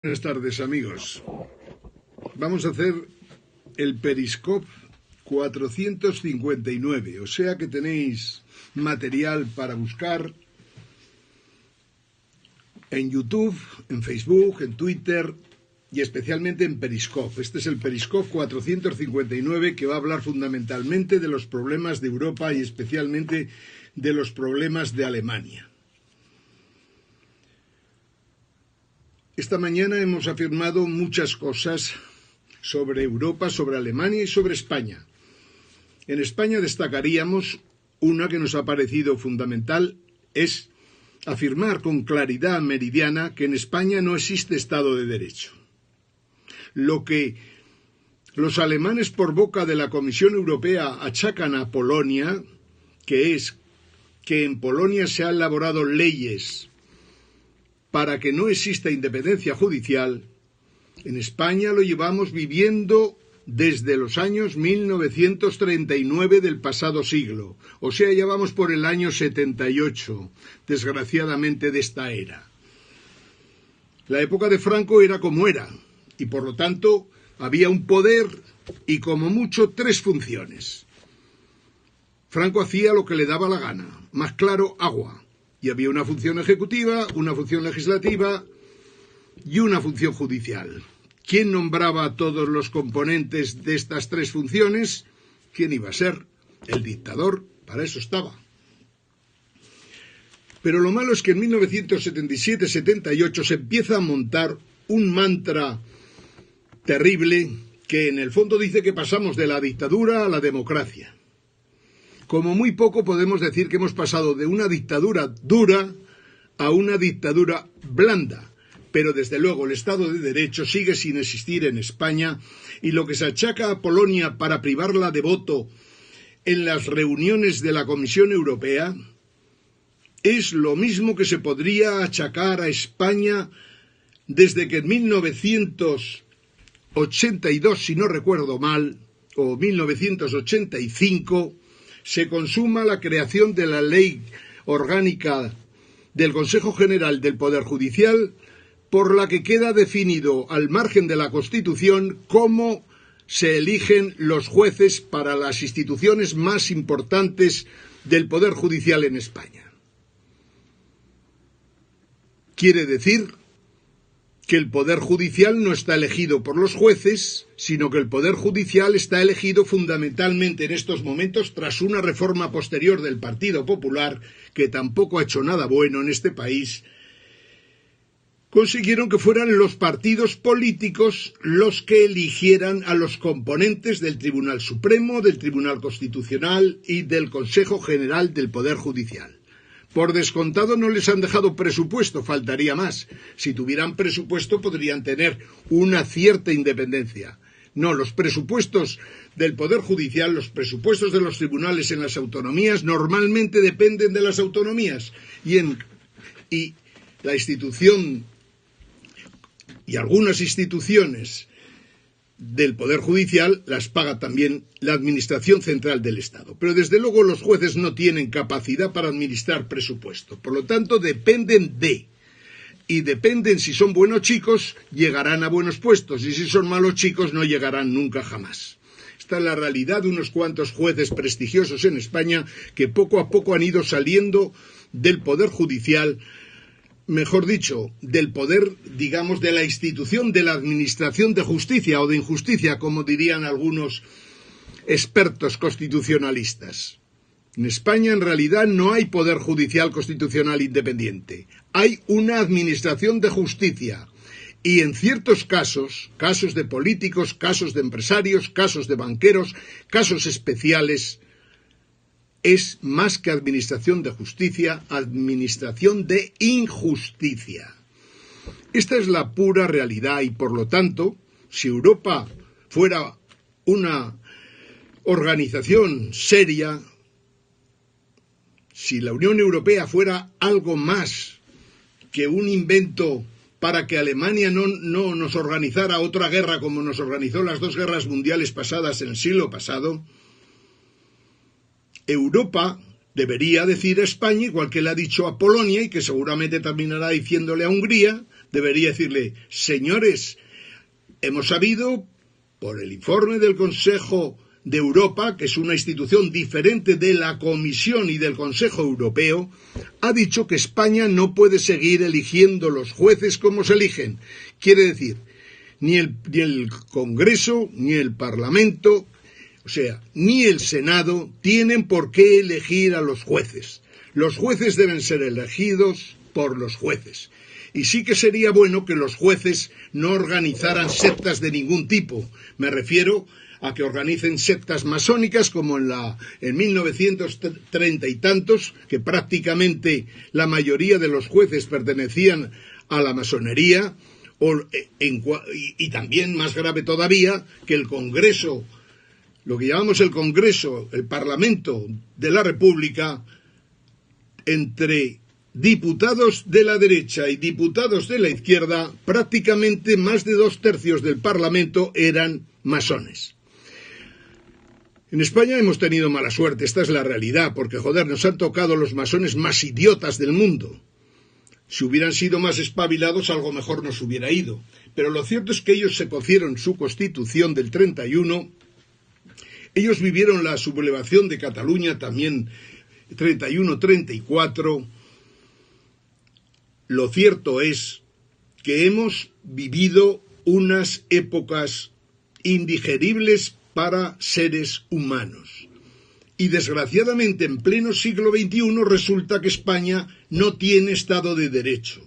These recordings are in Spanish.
Buenas tardes, amigos. Vamos a hacer el Periscope 459, o sea que tenéis material para buscar en YouTube, en Facebook, en Twitter y especialmente en Periscope. Este es el Periscope 459 que va a hablar fundamentalmente de los problemas de Europa y especialmente de los problemas de Alemania. Esta mañana hemos afirmado muchas cosas sobre Europa, sobre Alemania y sobre España. En España destacaríamos una que nos ha parecido fundamental, es afirmar con claridad meridiana que en España no existe Estado de Derecho. Lo que los alemanes por boca de la Comisión Europea achacan a Polonia, que es que en Polonia se han elaborado leyes para que no exista independencia judicial, en España lo llevamos viviendo desde los años 1939 del pasado siglo, o sea, ya vamos por el año 78, desgraciadamente, de esta era. La época de Franco era como era, y por lo tanto había un poder y como mucho tres funciones. Franco hacía lo que le daba la gana, más claro, agua. Y había una función ejecutiva, una función legislativa y una función judicial. ¿Quién nombraba a todos los componentes de estas tres funciones? ¿Quién iba a ser? El dictador, para eso estaba. Pero lo malo es que en 1977-78 se empieza a montar un mantra terrible que en el fondo dice que pasamos de la dictadura a la democracia. Como muy poco podemos decir que hemos pasado de una dictadura dura a una dictadura blanda, pero desde luego el Estado de Derecho sigue sin existir en España y lo que se achaca a Polonia para privarla de voto en las reuniones de la Comisión Europea es lo mismo que se podría achacar a España desde que en 1982, si no recuerdo mal, o 1985, se consuma la creación de la ley orgánica del Consejo General del Poder Judicial, por la que queda definido al margen de la Constitución cómo se eligen los jueces para las instituciones más importantes del Poder Judicial en España. Quiere decir que el Poder Judicial no está elegido por los jueces, sino que el Poder Judicial está elegido fundamentalmente en estos momentos tras una reforma posterior del Partido Popular, que tampoco ha hecho nada bueno en este país. Consiguieron que fueran los partidos políticos los que eligieran a los componentes del Tribunal Supremo, del Tribunal Constitucional y del Consejo General del Poder Judicial. Por descontado no les han dejado presupuesto, faltaría más. Si tuvieran presupuesto podrían tener una cierta independencia. No, los presupuestos del Poder Judicial, los presupuestos de los tribunales en las autonomías normalmente dependen de las autonomías. Y la institución y algunas instituciones del Poder Judicial las paga también la Administración Central del Estado. Pero desde luego los jueces no tienen capacidad para administrar presupuesto. Por lo tanto, dependen y dependen si son buenos chicos, llegarán a buenos puestos, y si son malos chicos, no llegarán nunca jamás. Esta es la realidad de unos cuantos jueces prestigiosos en España que poco a poco han ido saliendo del Poder Judicial, mejor dicho, del poder, digamos, de la institución de la administración de justicia o de injusticia, como dirían algunos expertos constitucionalistas. En España, en realidad, no hay poder judicial constitucional independiente. Hay una administración de justicia. Y en ciertos casos, casos de políticos, casos de empresarios, casos de banqueros, casos especiales, es más que administración de justicia, administración de injusticia. Esta es la pura realidad y, por lo tanto, si Europa fuera una organización seria, si la Unión Europea fuera algo más que un invento para que Alemania no nos organizara otra guerra como nos organizó las dos guerras mundiales pasadas en el siglo pasado, Europa debería decir a España, igual que le ha dicho a Polonia y que seguramente terminará diciéndole a Hungría, debería decirle: señores, hemos sabido por el informe del Consejo de Europa, que es una institución diferente de la Comisión y del Consejo Europeo, ha dicho que España no puede seguir eligiendo los jueces como se eligen. Quiere decir, ni el Congreso, ni el Parlamento, o sea, ni el Senado tienen por qué elegir a los jueces. Los jueces deben ser elegidos por los jueces. Y sí que sería bueno que los jueces no organizaran sectas de ningún tipo. Me refiero a que organicen sectas masónicas como en 1930 y tantos, que prácticamente la mayoría de los jueces pertenecían a la masonería, y también, más grave todavía, que el Congreso, lo que llamamos el Congreso, el Parlamento de la República, entre diputados de la derecha y diputados de la izquierda, prácticamente más de 2/3 del Parlamento eran masones. En España hemos tenido mala suerte, esta es la realidad, porque nos han tocado los masones más idiotas del mundo. Si hubieran sido más espabilados, algo mejor nos hubiera ido. Pero lo cierto es que ellos se cocieron su Constitución del 31, ellos vivieron la sublevación de Cataluña también 31-34. Lo cierto es que hemos vivido unas épocas indigeribles para seres humanos. Y desgraciadamente en pleno siglo XXI resulta que España no tiene Estado de Derecho.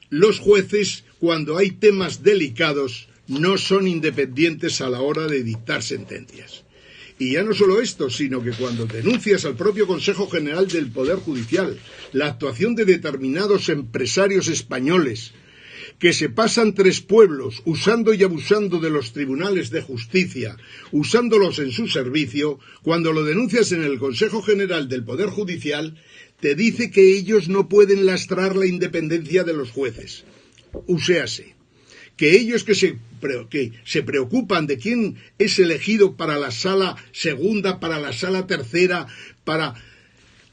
Los jueces, cuando hay temas delicados, no son independientes a la hora de dictar sentencias. Y ya no solo esto, sino que cuando denuncias al propio Consejo General del Poder Judicial la actuación de determinados empresarios españoles que se pasan 3 pueblos usando y abusando de los tribunales de justicia, usándolos en su servicio, cuando lo denuncias en el Consejo General del Poder Judicial, te dice que ellos no pueden lastrar la independencia de los jueces. Uséase, que ellos que se preocupan de quién es elegido para la Sala Segunda, para la Sala Tercera, para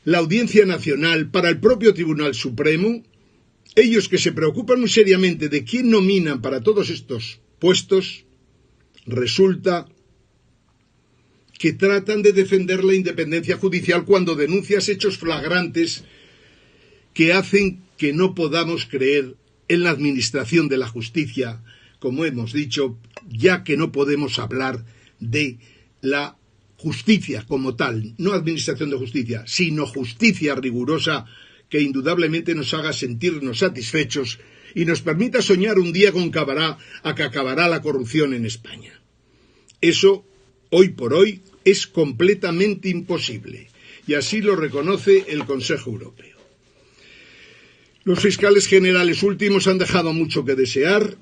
la Audiencia Nacional, para el propio Tribunal Supremo, ellos que se preocupan muy seriamente de quién nominan para todos estos puestos, resulta que tratan de defender la independencia judicial cuando denuncias hechos flagrantes que hacen que no podamos creer en la administración de la justicia, como hemos dicho, ya que no podemos hablar de la justicia como tal, no administración de justicia, sino justicia rigurosa que indudablemente nos haga sentirnos satisfechos y nos permita soñar un día con que acabará la corrupción en España. Eso, hoy por hoy, es completamente imposible, y así lo reconoce el Consejo Europeo. Los fiscales generales últimos han dejado mucho que desear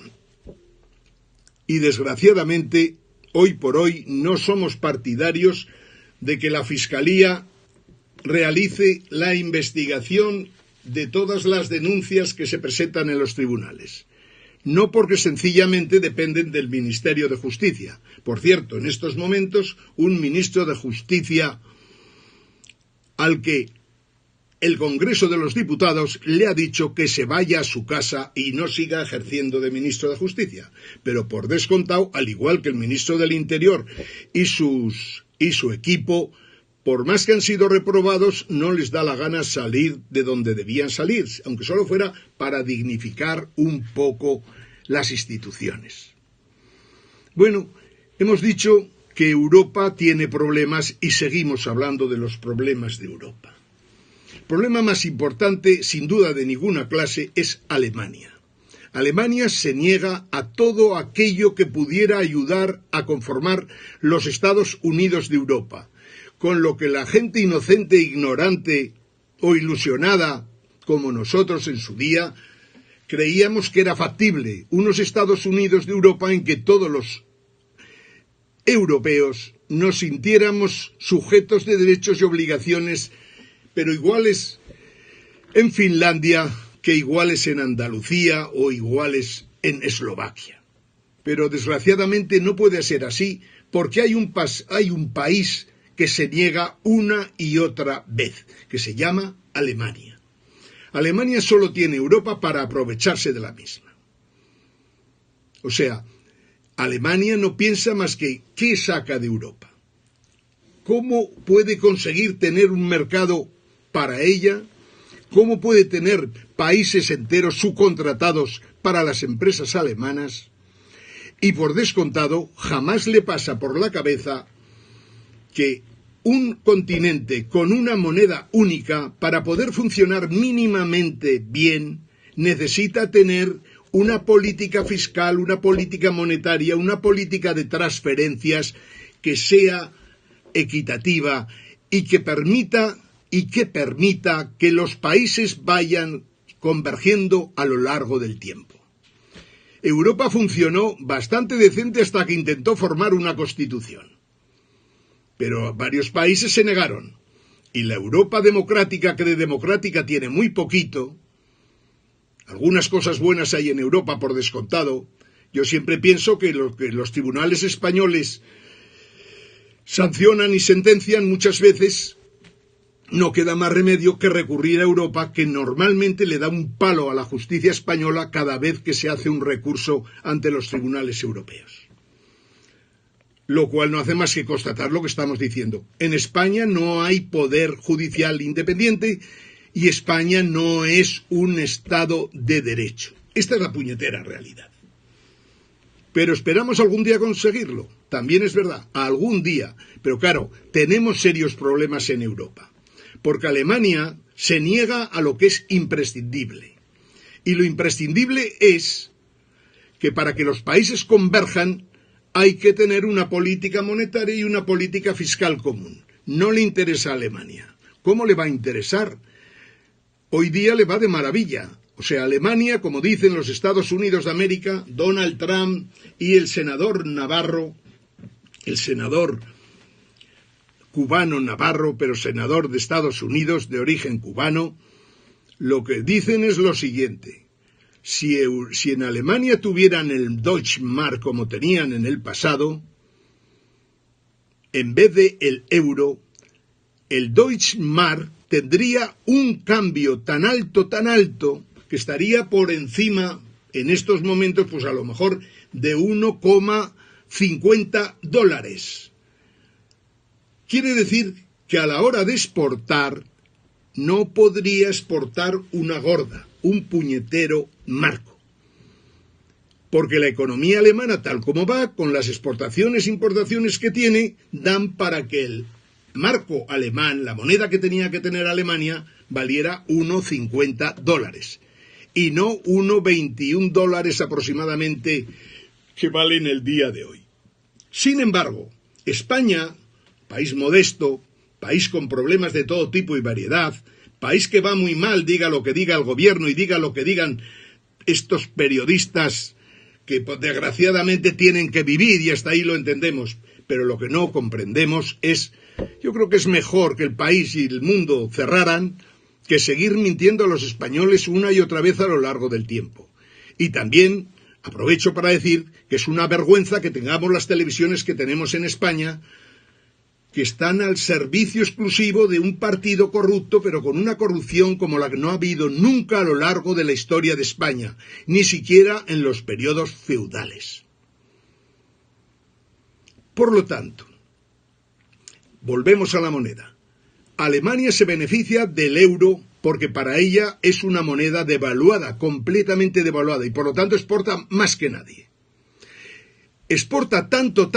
y, desgraciadamente, hoy por hoy no somos partidarios de que la Fiscalía realice la investigación de todas las denuncias que se presentan en los tribunales. No porque sencillamente dependen del Ministerio de Justicia. Por cierto, en estos momentos, un ministro de Justicia al que el Congreso de los Diputados le ha dicho que se vaya a su casa y no siga ejerciendo de ministro de Justicia. Pero por descontado, al igual que el ministro del Interior y su equipo, por más que han sido reprobados, no les da la gana salir de donde debían salir, aunque solo fuera para dignificar un poco las instituciones. Bueno, hemos dicho que Europa tiene problemas y seguimos hablando de los problemas de Europa. El problema más importante, sin duda de ninguna clase, es Alemania. Alemania se niega a todo aquello que pudiera ayudar a conformar los Estados Unidos de Europa, con lo que la gente inocente, ignorante o ilusionada, como nosotros en su día, creíamos que era factible unos Estados Unidos de Europa en que todos los europeos nos sintiéramos sujetos de derechos y obligaciones, pero iguales en Finlandia que iguales en Andalucía o iguales en Eslovaquia. Pero desgraciadamente no puede ser así, porque hay un país que se niega una y otra vez, que se llama Alemania. Alemania solo tiene Europa para aprovecharse de la misma. O sea, Alemania no piensa más que ¿qué saca de Europa? ¿Cómo puede conseguir tener un mercado para ella? ¿Cómo puede tener países enteros subcontratados para las empresas alemanas? Y por descontado, jamás le pasa por la cabeza que un continente con una moneda única, para poder funcionar mínimamente bien, necesita tener una política fiscal, una política monetaria, una política de transferencias que sea equitativa y que permita que los países vayan convergiendo a lo largo del tiempo. Europa funcionó bastante decente hasta que intentó formar una constitución. Pero varios países se negaron. Y la Europa democrática, que de democrática tiene muy poquito, algunas cosas buenas hay en Europa por descontado. Yo siempre pienso que los tribunales españoles sancionan y sentencian muchas veces. No queda más remedio que recurrir a Europa, que normalmente le da un palo a la justicia española cada vez que se hace un recurso ante los tribunales europeos. Lo cual no hace más que constatar lo que estamos diciendo. En España no hay poder judicial independiente y España no es un Estado de derecho. Esta es la puñetera realidad. Pero esperamos algún día conseguirlo. También es verdad, algún día. Pero claro, tenemos serios problemas en Europa. Porque Alemania se niega a lo que es imprescindible. Y lo imprescindible es que para que los países converjan hay que tener una política monetaria y una política fiscal común. No le interesa a Alemania. ¿Cómo le va a interesar? Hoy día le va de maravilla. O sea, Alemania, como dicen los Estados Unidos de América, Donald Trump y el senador Navarro, el senador cubano Navarro, pero senador de Estados Unidos de origen cubano, lo que dicen es lo siguiente. Si en Alemania tuvieran el Deutsche Mark como tenían en el pasado, en vez de el euro, el Deutsche Mark tendría un cambio tan alto, que estaría por encima, en estos momentos, pues a lo mejor de 1,50 dólares. Quiere decir que a la hora de exportar, no podría exportar una gorda, un puñetero marco. Porque la economía alemana, tal como va, con las exportaciones e importaciones que tiene, dan para que el marco alemán, la moneda que tenía que tener Alemania, valiera 1,50 dólares. Y no 1,21 dólares aproximadamente que valen el día de hoy. Sin embargo, España, país modesto, país con problemas de todo tipo y variedad, país que va muy mal, diga lo que diga el gobierno y diga lo que digan estos periodistas que desgraciadamente tienen que vivir, y hasta ahí lo entendemos, pero lo que no comprendemos es, yo creo que es mejor que el país y el mundo cerraran que seguir mintiendo a los españoles una y otra vez a lo largo del tiempo. Y también aprovecho para decir que es una vergüenza que tengamos las televisiones que tenemos en España, que están al servicio exclusivo de un partido corrupto, pero con una corrupción como la que no ha habido nunca a lo largo de la historia de España, ni siquiera en los periodos feudales. Por lo tanto, volvemos a la moneda. Alemania se beneficia del euro porque para ella es una moneda devaluada, completamente devaluada, y por lo tanto exporta más que nadie. Exporta tanto,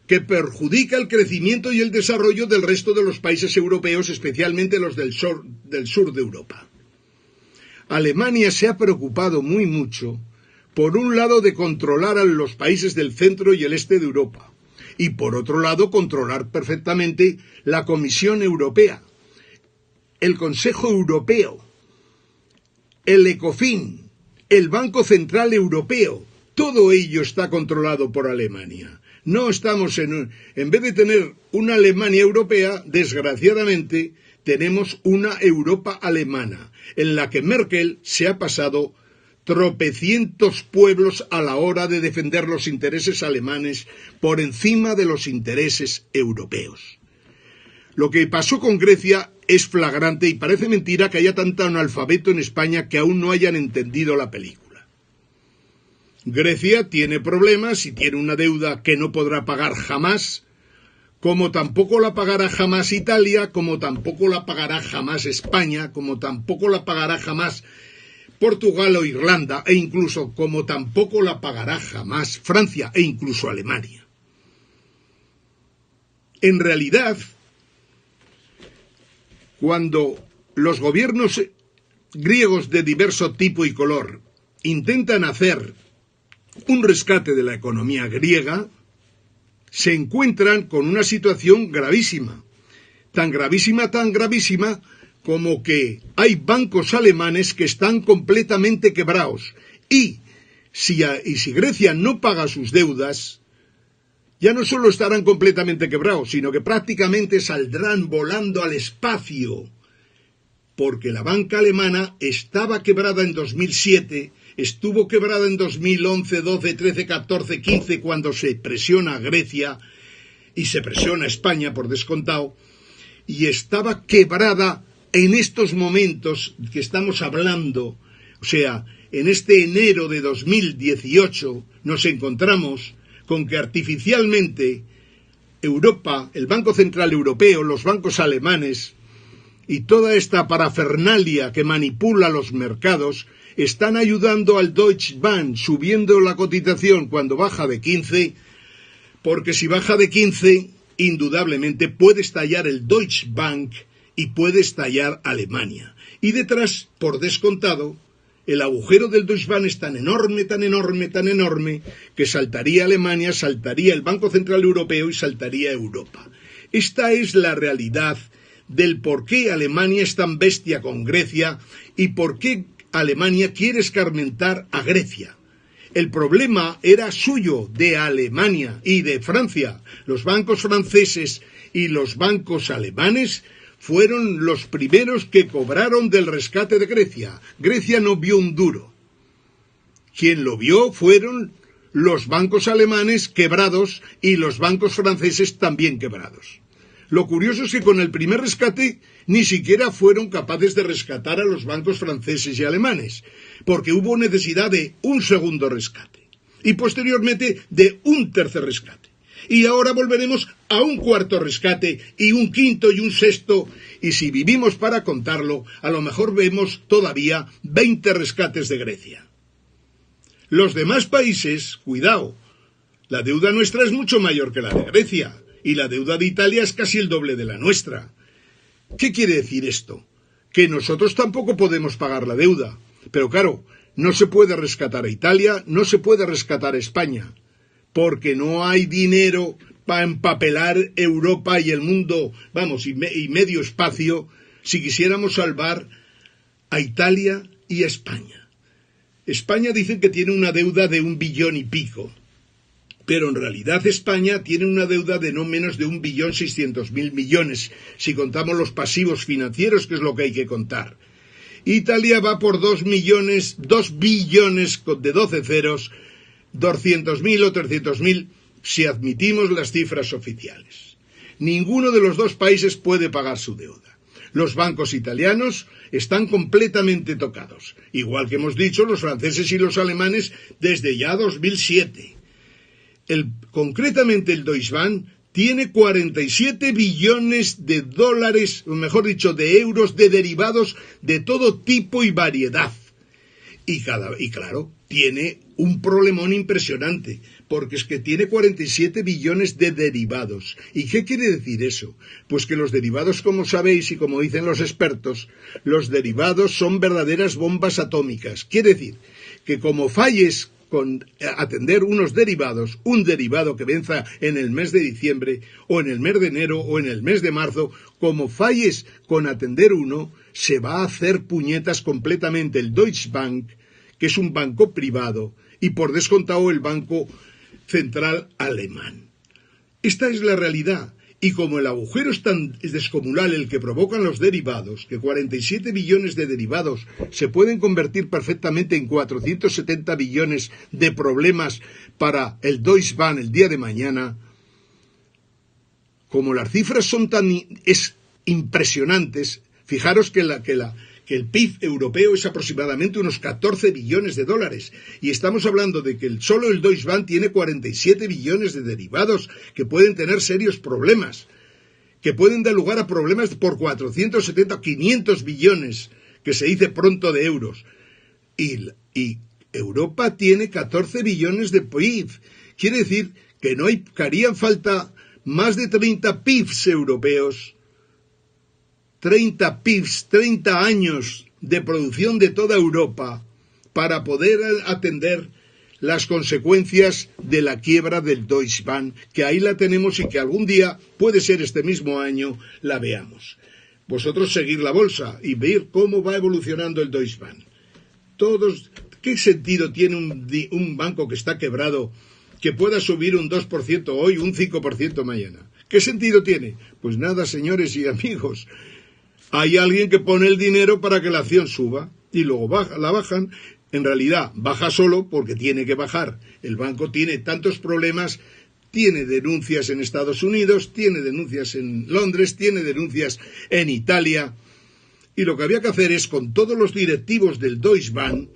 que perjudica el crecimiento y el desarrollo del resto de los países europeos, especialmente los del sur de Europa. Alemania se ha preocupado muy mucho, por un lado, de controlar a los países del centro y el este de Europa, y por otro lado, controlar perfectamente la Comisión Europea, el Consejo Europeo, el Ecofin, el Banco Central Europeo. Todo ello está controlado por Alemania. No estamos en vez de tener una Alemania europea, desgraciadamente, tenemos una Europa alemana, en la que Merkel se ha pasado tropecientos pueblos a la hora de defender los intereses alemanes por encima de los intereses europeos. Lo que pasó con Grecia es flagrante y parece mentira que haya tanto analfabeto en España que aún no hayan entendido la película. Grecia tiene problemas y tiene una deuda que no podrá pagar jamás, como tampoco la pagará jamás Italia, como tampoco la pagará jamás España, como tampoco la pagará jamás Portugal o Irlanda, e incluso como tampoco la pagará jamás Francia e incluso Alemania. En realidad, cuando los gobiernos griegos de diverso tipo y color intentan hacer un rescate de la economía griega, se encuentran con una situación gravísima, tan gravísima como que hay bancos alemanes que están completamente quebrados y si Grecia no paga sus deudas, ya no solo estarán completamente quebrados, sino que prácticamente saldrán volando al espacio, porque la banca alemana estaba quebrada en 2007, estuvo quebrada en 2011, 12, 13, 14, 15, cuando se presiona a Grecia y se presiona a España por descontado, y estaba quebrada en estos momentos que estamos hablando, o sea, en este enero de 2018 nos encontramos con que artificialmente Europa, el Banco Central Europeo, los bancos alemanes y toda esta parafernalia que manipula los mercados están ayudando al Deutsche Bank subiendo la cotización cuando baja de 15, porque si baja de 15, indudablemente puede estallar el Deutsche Bank y puede estallar Alemania. Y detrás, por descontado, el agujero del Deutsche Bank es tan enorme, que saltaría Alemania, saltaría el Banco Central Europeo y saltaría Europa. Esta es la realidad del por qué Alemania es tan bestia con Grecia y por qué Alemania quiere escarmentar a Grecia. El problema era suyo, de Alemania y de Francia. Los bancos franceses y los bancos alemanes fueron los primeros que cobraron del rescate de Grecia. Grecia no vio un duro. Quien lo vio fueron los bancos alemanes quebrados y los bancos franceses también quebrados. Lo curioso es que con el primer rescate ni siquiera fueron capaces de rescatar a los bancos franceses y alemanes, porque hubo necesidad de un segundo rescate y posteriormente de un tercer rescate. Y ahora volveremos a un cuarto rescate y un quinto y un sexto, y si vivimos para contarlo, a lo mejor vemos todavía 20 rescates de Grecia. Los demás países, cuidado, la deuda nuestra es mucho mayor que la de Grecia, y la deuda de Italia es casi el doble de la nuestra. ¿Qué quiere decir esto? Que nosotros tampoco podemos pagar la deuda, pero claro, no se puede rescatar a Italia, no se puede rescatar a España, porque no hay dinero para empapelar Europa y el mundo, vamos, y medio espacio, si quisiéramos salvar a Italia y a España. España dicen que tiene una deuda de 1 billón y pico, pero en realidad España tiene una deuda de no menos de 1.600.000 millones, si contamos los pasivos financieros, que es lo que hay que contar. Italia va por 2 billones de 12 ceros, 200.000 o 300.000 si admitimos las cifras oficiales. Ninguno de los dos países puede pagar su deuda. Los bancos italianos están completamente tocados, igual que hemos dicho los franceses y los alemanes desde ya 2007. Concretamente el Deutsche Bank tiene 47 billones de dólares, o mejor dicho, de euros de derivados de todo tipo y variedad. Y claro, tiene un problemón impresionante, porque es que tiene 47 billones de derivados. ¿Y qué quiere decir eso? Pues que los derivados, como sabéis y como dicen los expertos, los derivados son verdaderas bombas atómicas. Quiere decir que como falles con atender unos derivados, un derivado que venza en el mes de diciembre, o en el mes de enero, o en el mes de marzo, como falles con atender uno, se va a hacer puñetas completamente el Deutsche Bank, que es un banco privado, y por descontado el Banco Central Alemán. Esta es la realidad, y como el agujero es tan descomunal el que provocan los derivados, que 47 billones de derivados se pueden convertir perfectamente en 470 billones de problemas para el Deutsche Bank el día de mañana, como las cifras son tan impresionantes, fijaros que que el PIB europeo es aproximadamente unos 14 billones de dólares. Y estamos hablando de que solo el Deutsche Bank tiene 47 billones de derivados que pueden tener serios problemas, que pueden dar lugar a problemas por 470 o 500 billones, que se dice pronto, de euros. Y Europa tiene 14 billones de PIB. Quiere decir que que harían falta más de 30 PIBs europeos, 30 PIBs, 30 años de producción de toda Europa para poder atender las consecuencias de la quiebra del Deutsche Bank, que ahí la tenemos y que algún día, puede ser este mismo año, la veamos. Vosotros seguir la bolsa y ver cómo va evolucionando el Deutsche Bank. ¿Qué sentido tiene un banco que está quebrado que pueda subir un 2% hoy, un 5% mañana? ¿Qué sentido tiene? Pues nada, señores y amigos. Hay alguien que pone el dinero para que la acción suba y luego la bajan. En realidad baja solo porque tiene que bajar. El banco tiene tantos problemas, tiene denuncias en Estados Unidos, tiene denuncias en Londres, tiene denuncias en Italia. Y lo que había que hacer es, con todos los directivos del Deutsche Bank,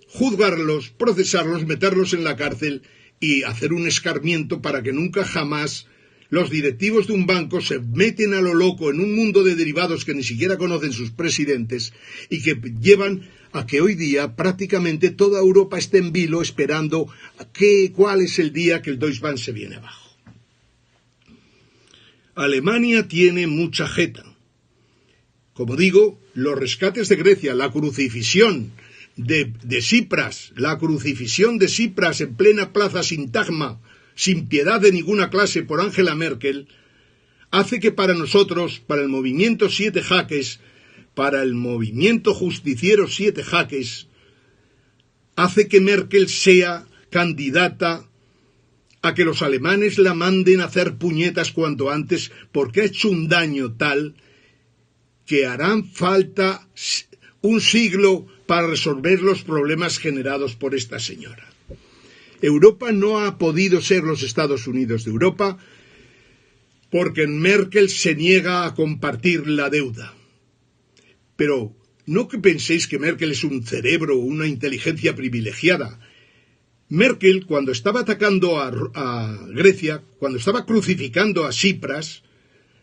juzgarlos, procesarlos, meterlos en la cárcel y hacer un escarmiento para que nunca jamás los directivos de un banco se meten a lo loco en un mundo de derivados que ni siquiera conocen sus presidentes y que llevan a que hoy día prácticamente toda Europa esté en vilo esperando cuál es el día que el Deutsche Bank se viene abajo. Alemania tiene mucha jeta. Como digo, los rescates de Grecia, la crucifixión de Tsipras, en plena plaza Sintagma, sin piedad de ninguna clase por Angela Merkel, hace que para nosotros, para el movimiento Siete Jaques, para el movimiento justiciero Siete Jaques, hace que Merkel sea candidata a que los alemanes la manden a hacer puñetas cuanto antes, porque ha hecho un daño tal que harán falta un siglo para resolver los problemas generados por esta señora. Europa no ha podido ser los Estados Unidos de Europa porque Merkel se niega a compartir la deuda. Pero no que penséis que Merkel es un cerebro o una inteligencia privilegiada. Merkel, cuando estaba atacando a Grecia, cuando estaba crucificando a Tsipras,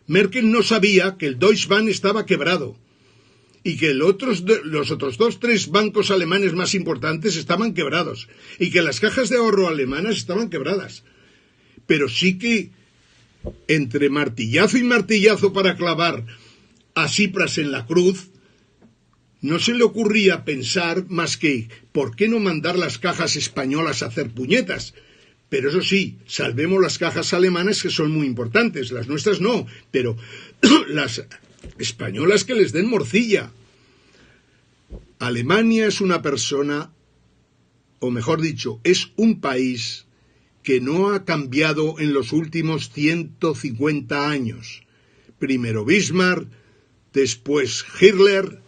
Merkel no sabía que el Deutsche Bank estaba quebrado y que los otros 3 bancos alemanes más importantes estaban quebrados y que las cajas de ahorro alemanas estaban quebradas. Pero sí que entre martillazo y martillazo para clavar a Tsipras en la cruz, no se le ocurría pensar más que ¿por qué no mandar las cajas españolas a hacer puñetas? Pero eso sí, salvemos las cajas alemanas, que son muy importantes, las nuestras no, pero las españolas que les den morcilla. Alemania es una persona, o mejor dicho, es un país que no ha cambiado en los últimos 150 años. Primero Bismarck, después Hitler,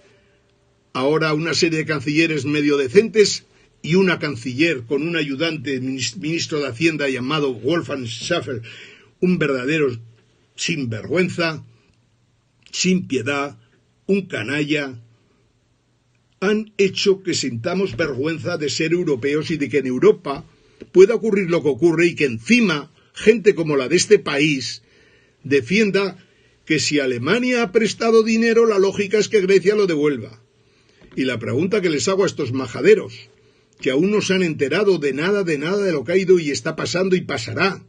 ahora una serie de cancilleres medio decentes y una canciller con un ayudante ministro de Hacienda llamado Wolfgang Schäfer, un verdadero sinvergüenza, sin piedad, un canalla, han hecho que sintamos vergüenza de ser europeos y de que en Europa pueda ocurrir lo que ocurre y que encima gente como la de este país defienda que si Alemania ha prestado dinero, la lógica es que Grecia lo devuelva. Y la pregunta que les hago a estos majaderos, que aún no se han enterado de nada de lo que ha ido y está pasando y pasará.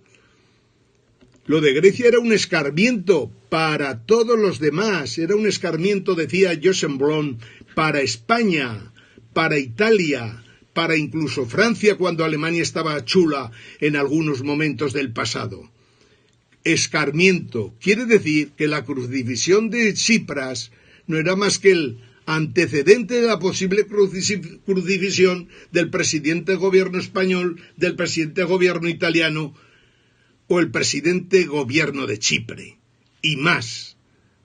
Lo de Grecia era un escarmiento para todos los demás, era un escarmiento, decía Joseph Brun, para España, para Italia, para incluso Francia cuando Alemania estaba chula en algunos momentos del pasado. Escarmiento quiere decir que la crucifixión de Tsipras no era más que el antecedente de la posible crucifixión del presidente de gobierno español, del presidente de gobierno italiano o el presidente de gobierno de Chipre. Y más,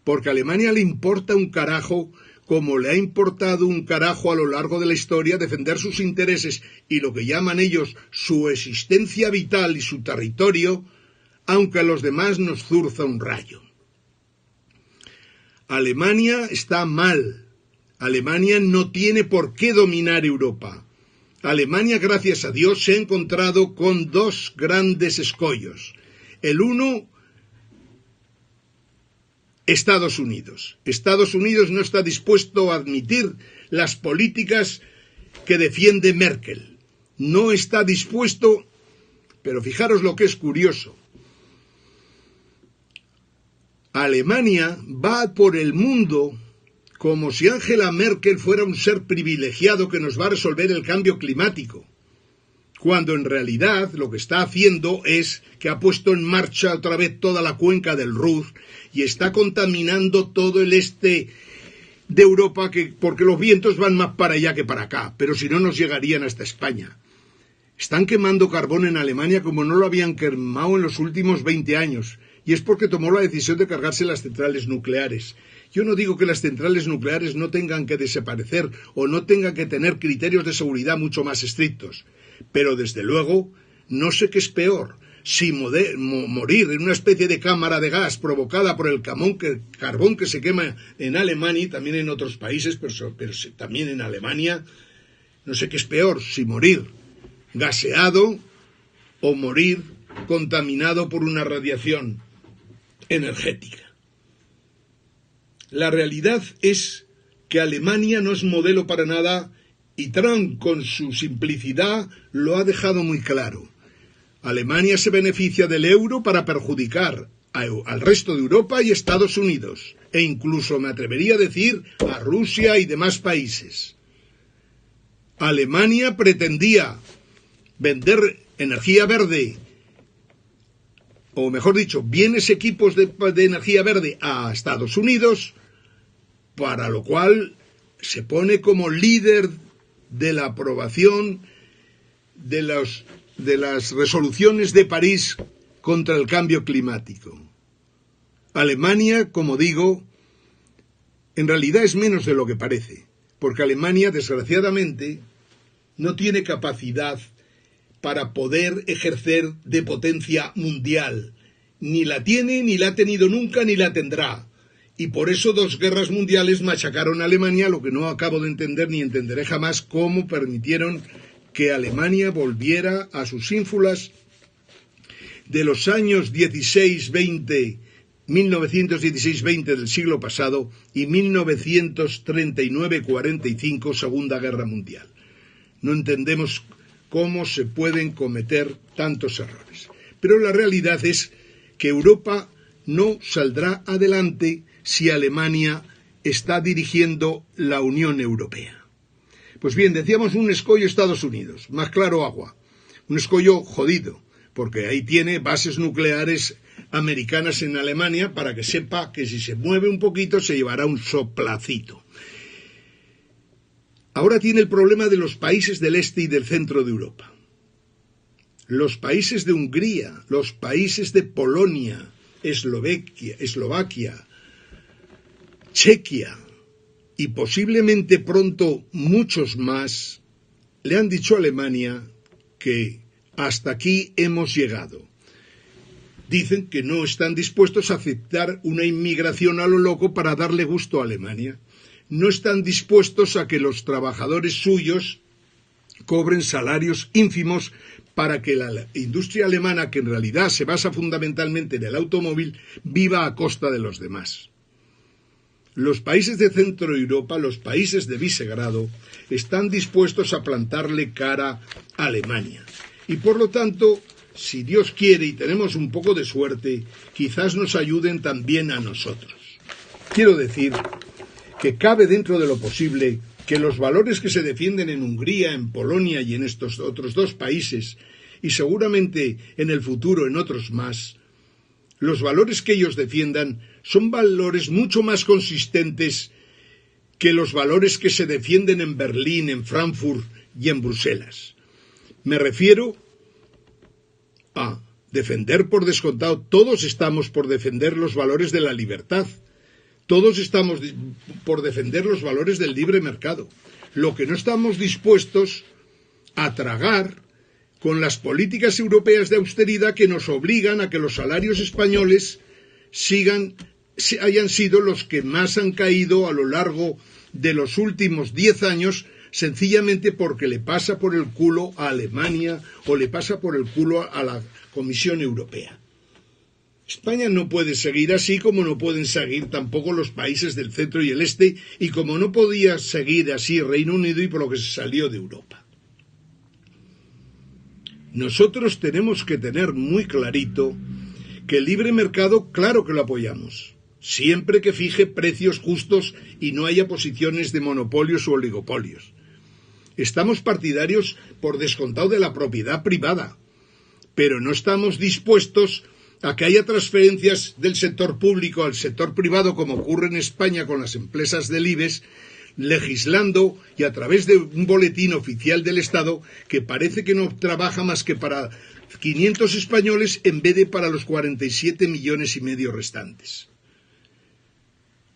porque a Alemania le importa un carajo, como le ha importado un carajo a lo largo de la historia defender sus intereses y lo que llaman ellos su existencia vital y su territorio, aunque a los demás nos zurza un rayo. Alemania está mal. Alemania no tiene por qué dominar Europa. Alemania, gracias a Dios, se ha encontrado con dos grandes escollos. El uno, Estados Unidos. Estados Unidos no está dispuesto a admitir las políticas que defiende Merkel. No está dispuesto, pero fijaros lo que es curioso. Alemania va por el mundo como si Angela Merkel fuera un ser privilegiado que nos va a resolver el cambio climático, cuando en realidad lo que está haciendo es que ha puesto en marcha otra vez toda la cuenca del Ruhr y está contaminando todo el este de Europa, porque los vientos van más para allá que para acá, pero si no nos llegarían hasta España. Están quemando carbón en Alemania como no lo habían quemado en los últimos 20 años, y es porque tomó la decisión de cargarse las centrales nucleares. Yo no digo que las centrales nucleares no tengan que desaparecer o no tengan que tener criterios de seguridad mucho más estrictos, pero desde luego no sé qué es peor, si morir en una especie de cámara de gas provocada por el carbón que se quema en Alemania y también en otros países, pero también en Alemania. No sé qué es peor, si morir gaseado o morir contaminado por una radiación energética. La realidad es que Alemania no es modelo para nada y Trump, con su simplicidad, lo ha dejado muy claro. Alemania se beneficia del euro para perjudicar al resto de Europa y Estados Unidos, e incluso me atrevería a decir a Rusia y demás países. Alemania pretendía vender energía verde, o mejor dicho, bienes equipos de energía verde a Estados Unidos, para lo cual se pone como líder de la aprobación de las resoluciones de París contra el cambio climático. Alemania, como digo, en realidad es menos de lo que parece, porque Alemania, desgraciadamente, no tiene capacidad para poder ejercer de potencia mundial. Ni la tiene, ni la ha tenido nunca, ni la tendrá. Y por eso 2 guerras mundiales machacaron a Alemania, lo que no acabo de entender ni entenderé jamás cómo permitieron que Alemania volviera a sus ínfulas de los años 1916-20 del siglo pasado y 1939-45, Segunda Guerra Mundial. No entendemos cómo se pueden cometer tantos errores. Pero la realidad es que Europa no saldrá adelante si Alemania está dirigiendo la Unión Europea. Pues bien, decíamos un escollo Estados Unidos, más claro agua. Un escollo jodido, porque ahí tiene bases nucleares americanas en Alemania para que sepa que si se mueve un poquito se llevará un soplacito. Ahora tiene el problema de los países del este y del centro de Europa. Los países de Hungría, los países de Polonia, Eslovaquia, Chequia y posiblemente pronto muchos más le han dicho a Alemania que hasta aquí hemos llegado. Dicen que no están dispuestos a aceptar una inmigración a lo loco para darle gusto a Alemania. No están dispuestos a que los trabajadores suyos cobren salarios ínfimos para que la industria alemana, que en realidad se basa fundamentalmente en el automóvil, viva a costa de los demás. Los países de Centro Europa, los países de Visegrado, están dispuestos a plantarle cara a Alemania. Y por lo tanto, si Dios quiere y tenemos un poco de suerte, quizás nos ayuden también a nosotros. Quiero decir que cabe dentro de lo posible que los valores que se defienden en Hungría, en Polonia y en estos otros 2 países, y seguramente en el futuro en otros más, los valores que ellos defiendan son valores mucho más consistentes que los valores que se defienden en Berlín, en Frankfurt y en Bruselas. Me refiero a defender por descontado, todos estamos por defender los valores de la libertad, todos estamos por defender los valores del libre mercado. Lo que no estamos dispuestos a tragar con las políticas europeas de austeridad que nos obligan a que los salarios españoles hayan sido los que más han caído a lo largo de los últimos 10 años, sencillamente porque le pasa por el culo a Alemania o le pasa por el culo a la Comisión Europea. España no puede seguir así, como no pueden seguir tampoco los países del centro y el este, y como no podía seguir así Reino Unido, y por lo que se salió de Europa. Nosotros tenemos que tener muy clarito que el libre mercado, claro que lo apoyamos, siempre que fije precios justos y no haya posiciones de monopolios o oligopolios. Estamos partidarios, por descontado, de la propiedad privada, pero no estamos dispuestos a que haya transferencias del sector público al sector privado, como ocurre en España con las empresas del IBEX, legislando y a través de un boletín oficial del Estado que parece que no trabaja más que para 500 españoles en vez de para los 47,5 millones restantes.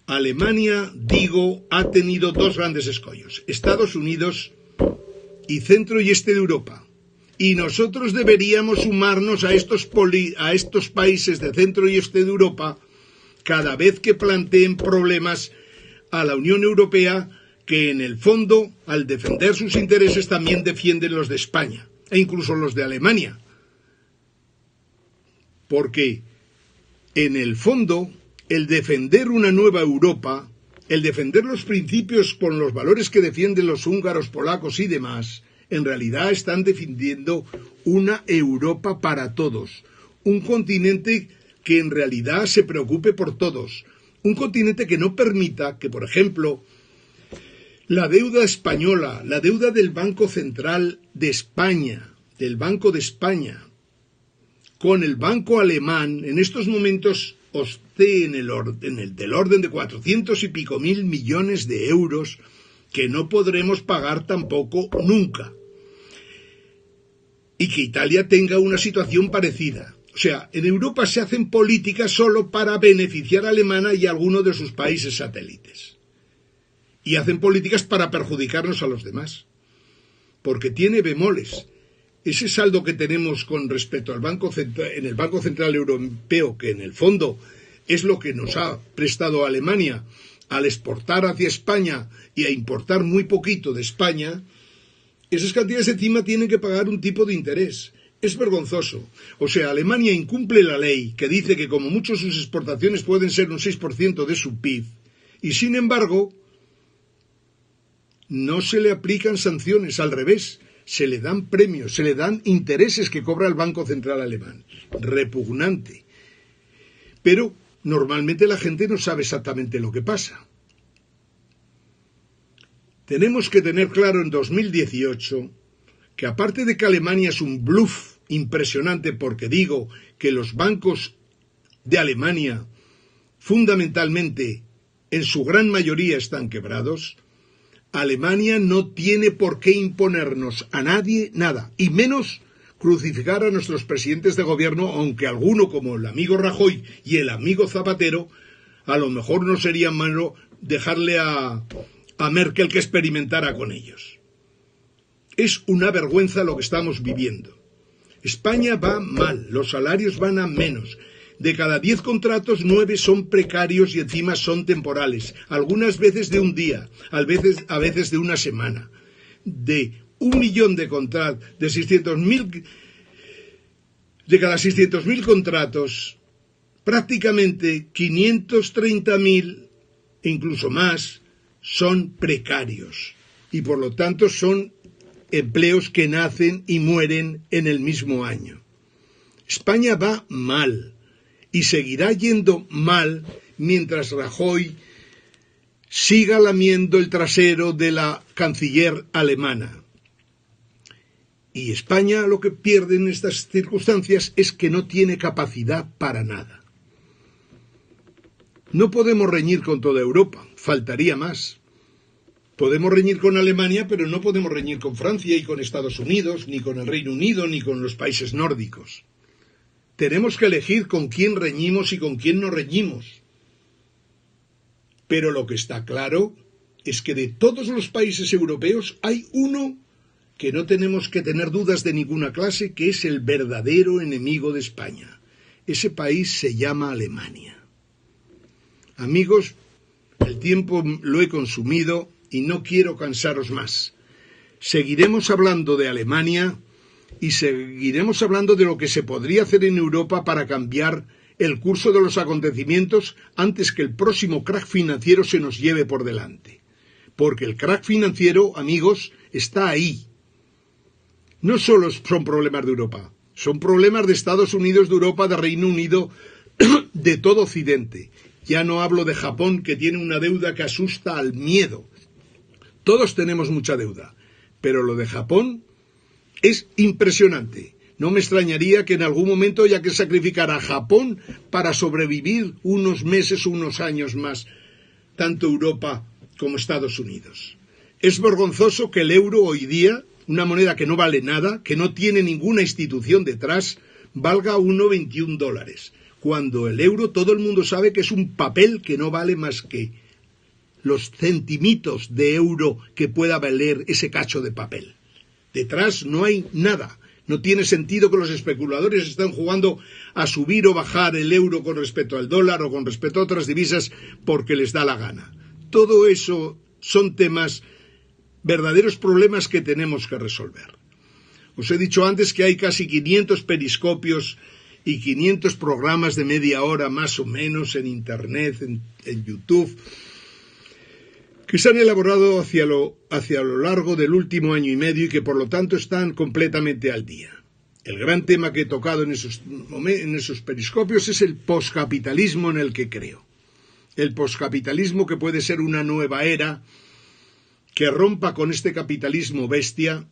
Alemania, digo, ha tenido dos grandes escollos: Estados Unidos y centro y este de Europa. Y nosotros deberíamos sumarnos a estos países de centro y este de Europa cada vez que planteen problemas a la Unión Europea, que en el fondo, al defender sus intereses, también defienden los de España e incluso los de Alemania. Porque en el fondo, el defender una nueva Europa, el defender los principios con los valores que defienden los húngaros, polacos y demás, en realidad están defendiendo una Europa para todos, un continente que en realidad se preocupe por todos, un continente que no permita que, por ejemplo, la deuda española, la deuda del Banco Central de España, del Banco de España, con el banco alemán, en estos momentos esté del orden de 400 y pico mil millones de euros, que no podremos pagar tampoco nunca. Y que Italia tenga una situación parecida. O sea, en Europa se hacen políticas solo para beneficiar a Alemania y a alguno de sus países satélites. Y hacen políticas para perjudicarnos a los demás. Porque tiene bemoles. Ese saldo que tenemos con respecto al en el Banco Central Europeo, que en el fondo es lo que nos ha prestado Alemania al exportar hacia España y a importar muy poquito de España, esas cantidades encima tienen que pagar un tipo de interés. Es vergonzoso. O sea, Alemania incumple la ley que dice que como mucho sus exportaciones pueden ser un 6% de su PIB, y sin embargo no se le aplican sanciones, al revés, se le dan premios, se le dan intereses que cobra el Banco Central alemán. Repugnante. Pero normalmente la gente no sabe exactamente lo que pasa. Tenemos que tener claro en 2018 que, aparte de que Alemania es un bluff impresionante, porque digo que los bancos de Alemania fundamentalmente en su gran mayoría están quebrados, Alemania no tiene por qué imponernos a nadie nada, y menos crucificar a nuestros presidentes de gobierno, aunque alguno como el amigo Rajoy y el amigo Zapatero, a lo mejor no sería malo dejarle a Merkel que experimentara con ellos. Es una vergüenza lo que estamos viviendo. España va mal, los salarios van a menos. De cada 10 contratos, 9 son precarios y encima son temporales, algunas veces de un día, a veces de una semana. De 1 millón de contratos, de cada 600.000 contratos, prácticamente 530.000, e incluso más, son precarios. Y por lo tanto son empleos que nacen y mueren en el mismo año. España va mal. Y seguirá yendo mal mientras Rajoy siga lamiendo el trasero de la canciller alemana. Y España lo que pierde en estas circunstancias es que no tiene capacidad para nada. No podemos reñir con toda Europa, faltaría más. Podemos reñir con Alemania, pero no podemos reñir con Francia y con Estados Unidos, ni con el Reino Unido, ni con los países nórdicos. Tenemos que elegir con quién reñimos y con quién no reñimos. Pero lo que está claro es que de todos los países europeos hay uno que no tenemos que tener dudas de ninguna clase, que es el verdadero enemigo de España. Ese país se llama Alemania. Amigos, El tiempo lo he consumido y no quiero cansaros más. Seguiremos hablando de Alemania y seguiremos hablando de lo que se podría hacer en Europa para cambiar el curso de los acontecimientos antes que el próximo crack financiero se nos lleve por delante. Porque el crack financiero, amigos, está ahí. No solo son problemas de Europa, son problemas de Estados Unidos, de Europa, de Reino Unido, de todo Occidente. Ya no hablo de Japón, que tiene una deuda que asusta al miedo. Todos tenemos mucha deuda, pero lo de Japón es impresionante. No me extrañaría que en algún momento haya que sacrificar a Japón para sobrevivir unos meses o unos años más, tanto Europa como Estados Unidos. Es vergonzoso que el euro hoy día, una moneda que no vale nada, que no tiene ninguna institución detrás, valga $1,21, cuando el euro todo el mundo sabe que es un papel que no vale más que los centimitos de euro que pueda valer ese cacho de papel. Detrás no hay nada. No tiene sentido que los especuladores estén jugando a subir o bajar el euro con respecto al dólar o con respecto a otras divisas porque les da la gana. Todo eso son temas, verdaderos problemas que tenemos que resolver. Os he dicho antes que hay casi 500 periscopios y 500 programas de media hora más o menos en Internet, en YouTube, que se han elaborado hacia lo largo del último año y medio y que por lo tanto están completamente al día. El gran tema que he tocado en esos periscopios es el poscapitalismo en el que creo. El poscapitalismo que puede ser una nueva era que rompa con este capitalismo bestia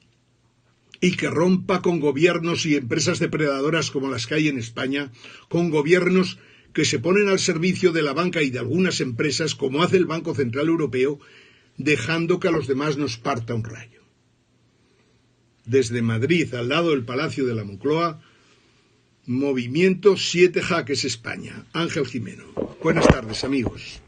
y que rompa con gobiernos y empresas depredadoras como las que hay en España, con gobiernos que se ponen al servicio de la banca y de algunas empresas, como hace el Banco Central Europeo, dejando que a los demás nos parta un rayo. Desde Madrid, al lado del Palacio de la Moncloa, Movimiento 7 Jaques España. Ángel Jimeno. Buenas tardes, amigos.